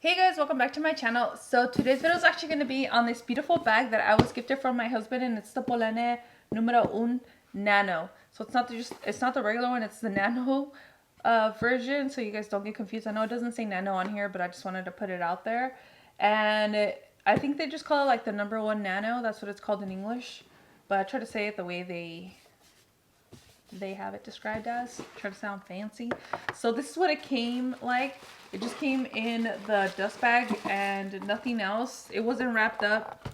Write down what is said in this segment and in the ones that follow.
Hey guys, welcome back to my channel. So today's video is actually going to be on this beautiful bag that I was gifted from my husband, and it's the Polene Numero Nano. So it's not the regular one, it's the Nano version, so you guys don't get confused. I know it doesn't say Nano on here, but I just wanted to put it out there. And I think they just call it like the #1 Nano. That's what it's called in English. But I try to say it the way they have it described as. Try to sound fancy. So this is what it came like. It just came in the dust bag and nothing else. It wasn't wrapped up,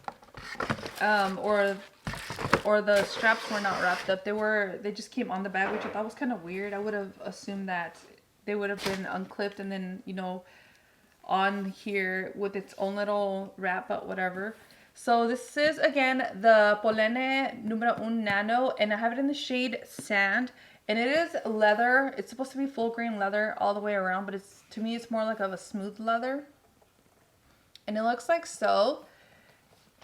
or the straps were not wrapped up. They just came on the bag, which I thought was kind of weird. I would have assumed that they would have been unclipped and then, you know, on here with its own little wrap, but whatever. So this is, again, the Polene #1 Nano, and I have it in the shade Sand, and it is leather. It's supposed to be full grain leather all the way around, but to me it's more like of a smooth leather. And it looks like so.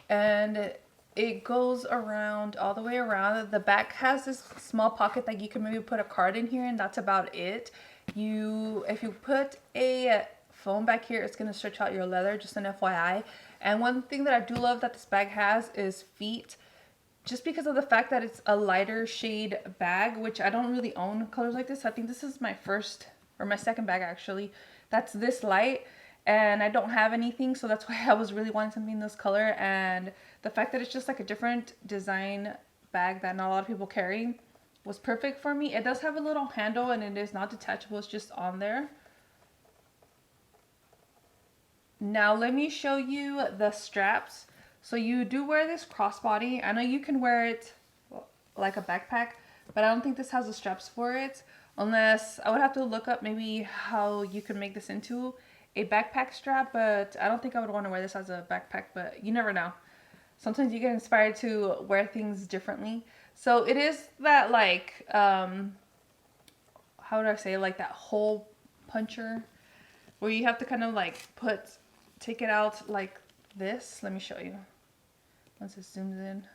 And it goes around all the way around. The back has this small pocket that you can maybe put a card in here, and that's about it. If you put a phone back here, it's going to stretch out your leather, just an FYI. And one thing that I do love that this bag has is feet, just because of the fact that it's a lighter shade bag, which I don't really own colors like this. I think this is my first or my second bag actually that's this light, and I don't have anything, so that's why I was really wanting something this color. And the fact that it's just like a different design bag that not a lot of people carry was perfect for me. It does have a little handle, and it is not detachable, it's just on there. Now let me show you the straps. So you do wear this crossbody. I know you can wear it like a backpack, but I don't think this has the straps for it, unless I would have to look up maybe how you can make this into a backpack strap, but I don't think I would want to wear this as a backpack, but you never know. Sometimes you get inspired to wear things differently. So it is that, like, how would I say, like that hole puncher where you have to kind of like take it out like this. Let me show you once it zooms in.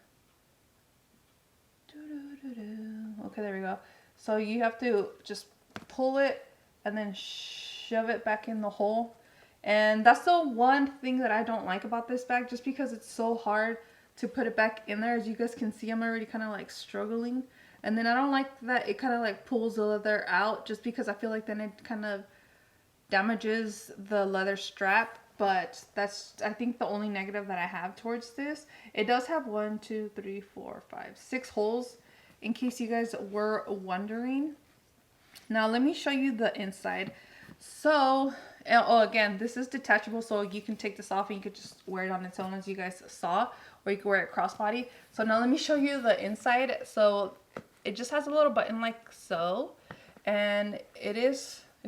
Okay, there we go. So you have to just pull it and then shove it back in the hole. And that's the one thing that I don't like about this bag, just because it's so hard to put it back in there. As you guys can see, I'm already kind of like struggling. And then I don't like that it kind of like pulls the leather out, just because I feel like then it kind of damages the leather strap. But that's, I think, the only negative that I have towards this. It does have 1, 2, 3, 4, 5, 6 holes, in case you guys were wondering. Now let me show you the inside. So, oh, again, this is detachable, so you can take this off and you could just wear it on its own, as you guys saw, or you can wear it crossbody. So now let me show you the inside. So it just has a little button like so, and it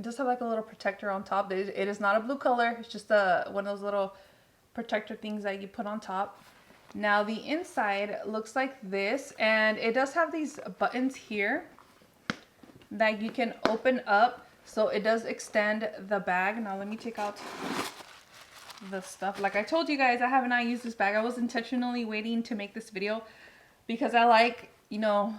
does have like a little protector on top. It is not a blue color. It's just one of those little protector things that you put on top. Now the inside looks like this, and it does have these buttons here that you can open up, so it does extend the bag. Now let me take out the stuff. Like I told you guys, I have not used this bag. I was intentionally waiting to make this video because I like, you know,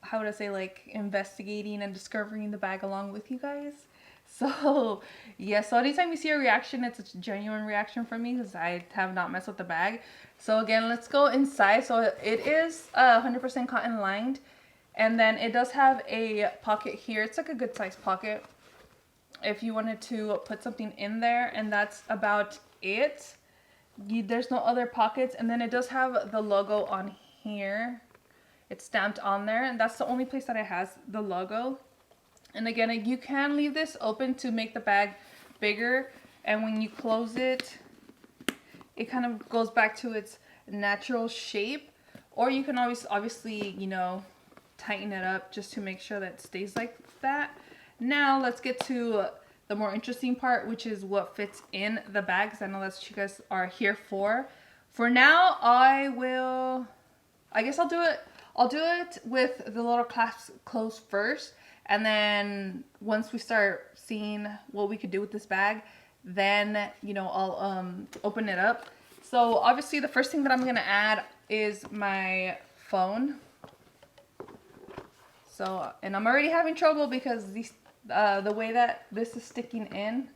how would I say, like, investigating and discovering the bag along with you guys. So yeah, so anytime you see a reaction, it's a genuine reaction from me, because I have not messed with the bag. So again, let's go inside. So it is 100% cotton lined, and then it does have a pocket here. It's like a good size pocket if you wanted to put something in there, and that's about it. There's no other pockets. And then it does have the logo on here. It's stamped on there, and that's the only place that it has the logo. And again, you can leave this open to make the bag bigger, and when you close it, it kind of goes back to its natural shape. Or you can always, obviously, you know, tighten it up just to make sure that it stays like that. Now let's get to the more interesting part, which is what fits in the bag, because I know that's what you guys are here for. For now, I guess I'll do it with the little clasp closed first, and then once we start seeing what we could do with this bag, then, you know, I'll open it up. So obviously the first thing that I'm gonna add is my phone. So, and I'm already having trouble because the way that this is sticking in,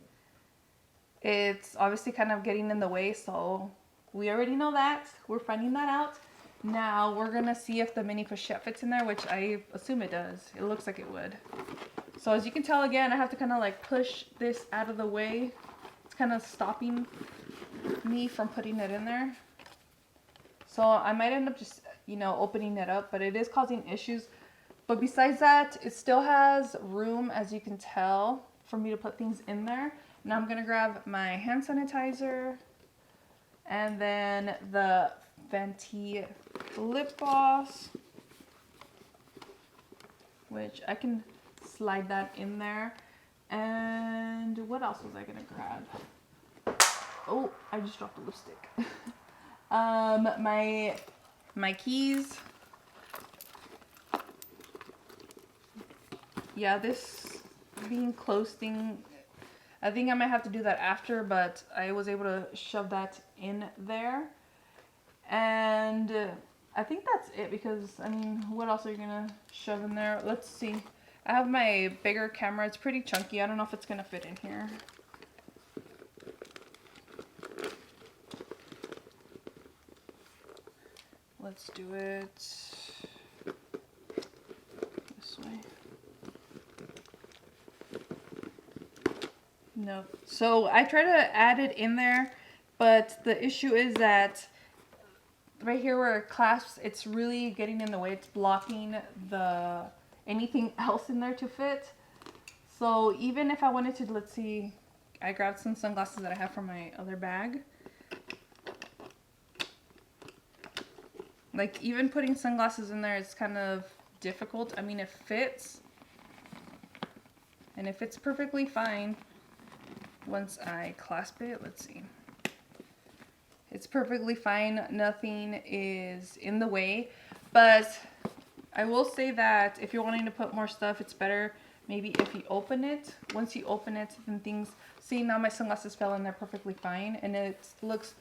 it's obviously kind of getting in the way, so we already know that. We're finding that out. Now we're gonna see if the mini pochette fits in there, which I assume it does. It looks like it would. So as you can tell, again, I have to kind of like push this out of the way. It's kind of stopping me from putting it in there. So I might end up just, you know, opening it up, but it is causing issues. But besides that, it still has room, as you can tell, for me to put things in there. Now I'm gonna grab my hand sanitizer and then the Fenty lip gloss, which I can slide that in there. And what else was I gonna grab? Oh, I just dropped the lipstick. My keys. Yeah, this being closed thing, I think I might have to do that after, but I was able to shove that in there. And I think that's it, because, I mean, what else are you gonna shove in there? Let's see. I have my bigger camera. It's pretty chunky. I don't know if it's gonna fit in here. Let's do it this way. No. So I try to add it in there, but the issue is that right here where it clasps, it's really getting in the way. It's blocking the anything else in there to fit. So even if I wanted to, let's see, I grabbed some sunglasses that I have from my other bag. Like, even putting sunglasses in there is kind of difficult. I mean, it fits, and it fits perfectly fine once I clasp it. Let's see. It's perfectly fine. Nothing is in the way. But I will say that if you're wanting to put more stuff, it's better maybe if you open it. Once you open it, then things... See, now my sunglasses fell in there perfectly fine, and it looks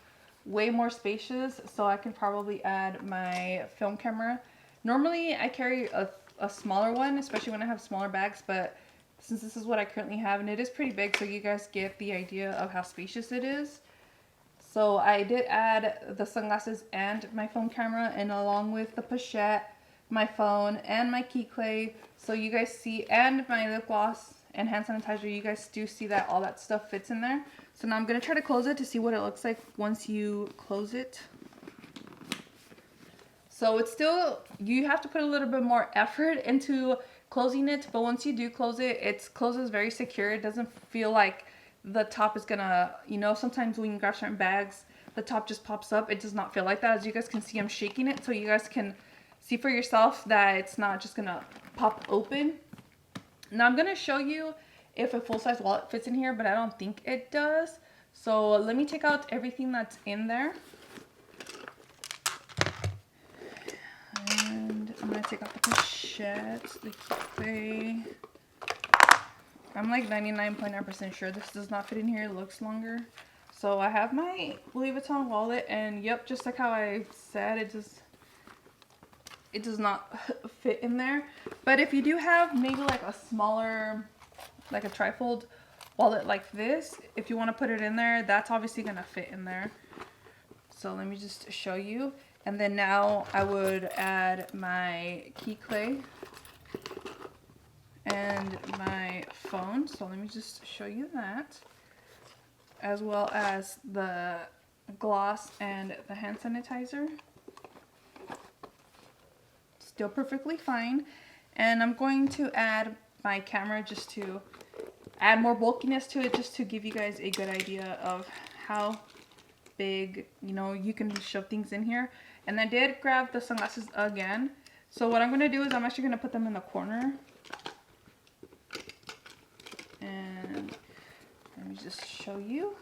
way more spacious, so I can probably add my film camera. Normally I carry a smaller one, especially when I have smaller bags, but since this is what I currently have, and it is pretty big, so you guys get the idea of how spacious it is. So I did add the sunglasses and my film camera, and along with the pochette, my phone, and my key clay, so you guys see, and my lip gloss and hand sanitizer, you guys do see that all that stuff fits in there. So now I'm going to try to close it to see what it looks like once you close it. So it's still, you have to put a little bit more effort into closing it, but once you do close it, it closes very secure. It doesn't feel like the top is gonna, you know, sometimes when you grab certain bags, the top just pops up. It does not feel like that. As you guys can see, I'm shaking it so you guys can see for yourself that it's not just gonna pop open. Now I'm gonna show you if a full-size wallet fits in here, but I don't think it does. So let me take out everything that's in there. And I'm gonna take out the pochette, the key. I'm like 99.9% sure this does not fit in here. It looks longer. So I have my Louis Vuitton wallet, and yep, just like how I said, it does not fit in there. But if you do have maybe like a smaller, like a trifold wallet like this, if you want to put it in there, that's obviously gonna fit in there. So let me just show you. And then now I would add my key clay and my phone. So let me just show you that, as well as the gloss and the hand sanitizer. Still perfectly fine. And I'm going to add my camera just to add more bulkiness to it, just to give you guys a good idea of how big, you know, you can shove things in here. And I did grab the sunglasses again. So what I'm going to do is I'm actually going to put them in the corner. And let me just show you.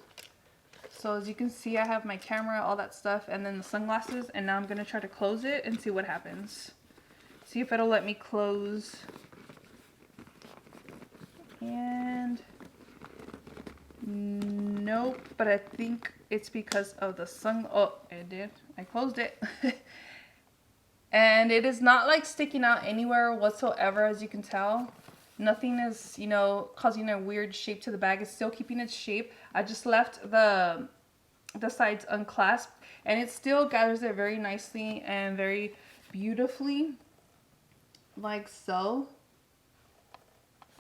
So as you can see, I have my camera, all that stuff, and then the sunglasses. And now I'm going to try to close it and see what happens. See if it'll let me close. And nope, but I think it's because of the sun. Oh, it did. I closed it. And it is not like sticking out anywhere whatsoever, as you can tell. Nothing is, you know, causing a weird shape to the bag. It's still keeping its shape. I just left the sides unclasped, and it still gathers it very nicely and very beautifully, like so.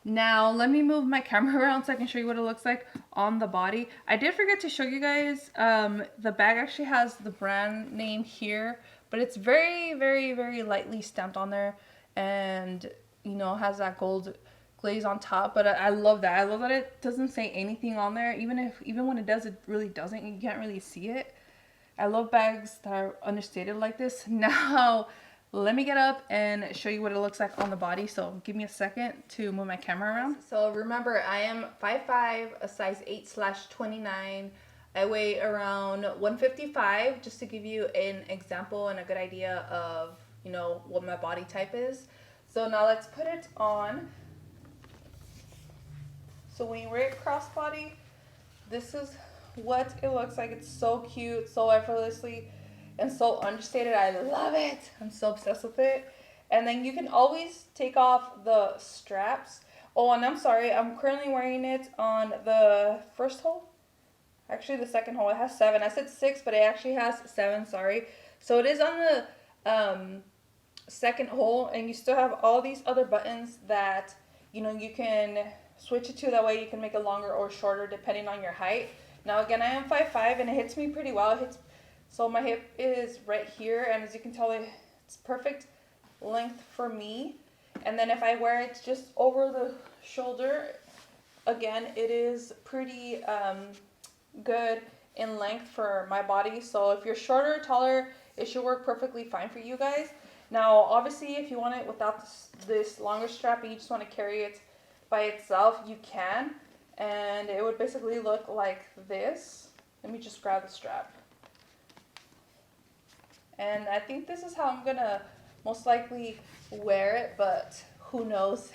Now let me move my camera around so I can show you what it looks like on the body. I did forget to show you guys, the bag actually has the brand name here, but it's very, very, very lightly stamped on there, and you know, has that gold glaze on top. But I love that. I love that it doesn't say anything on there. Even when it does, it really doesn't. You can't really see it. I love bags that are understated like this. Now, let me get up and show you what it looks like on the body. So give me a second to move my camera around. So remember, I am 5'5", a size 8/29. I weigh around 155, just to give you an example and a good idea of, you know, what my body type is. So now let's put it on. So when you wear it crossbody, this is what it looks like. It's so cute, so effortlessly, and so understated. I love it. I'm so obsessed with it. And then you can always take off the straps. Oh, and I'm sorry, I'm currently wearing it on the first hole. Actually, the second hole. It has 7. I said 6, but it actually has 7. Sorry. So it is on the second hole, and you still have all these other buttons that, you know, you can switch it to. That way you can make it longer or shorter depending on your height. Now again, I am 5'5", and it hits me pretty well. It hits, so my hip is right here, and as you can tell, it's perfect length for me. And then if I wear it just over the shoulder, again, it is pretty good in length for my body. So if you're shorter or taller, it should work perfectly fine for you guys. Now, obviously, if you want it without this longer strap and you just want to carry it by itself, you can. And it would basically look like this. Let me just grab the strap. And I think this is how I'm going to most likely wear it, but who knows.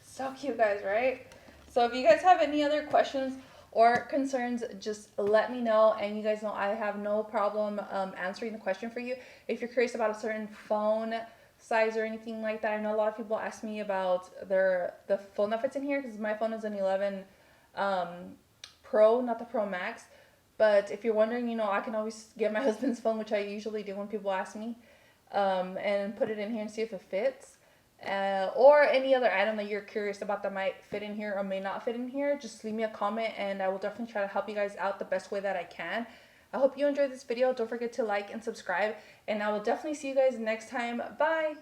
So cute, guys, right? So if you guys have any other questions or concerns, just let me know. And you guys know I have no problem answering the question for you. If you're curious about a certain phone size or anything like that, I know a lot of people ask me about the phone that fits in here, because my phone is an 11 Pro, not the Pro Max. But if you're wondering, you know, I can always get my husband's phone, which I usually do when people ask me, and put it in here and see if it fits. Or any other item that you're curious about that might fit in here or may not fit in here, just leave me a comment and I will definitely try to help you guys out the best way that I can. I hope you enjoyed this video. Don't forget to like and subscribe, and I will definitely see you guys next time. Bye!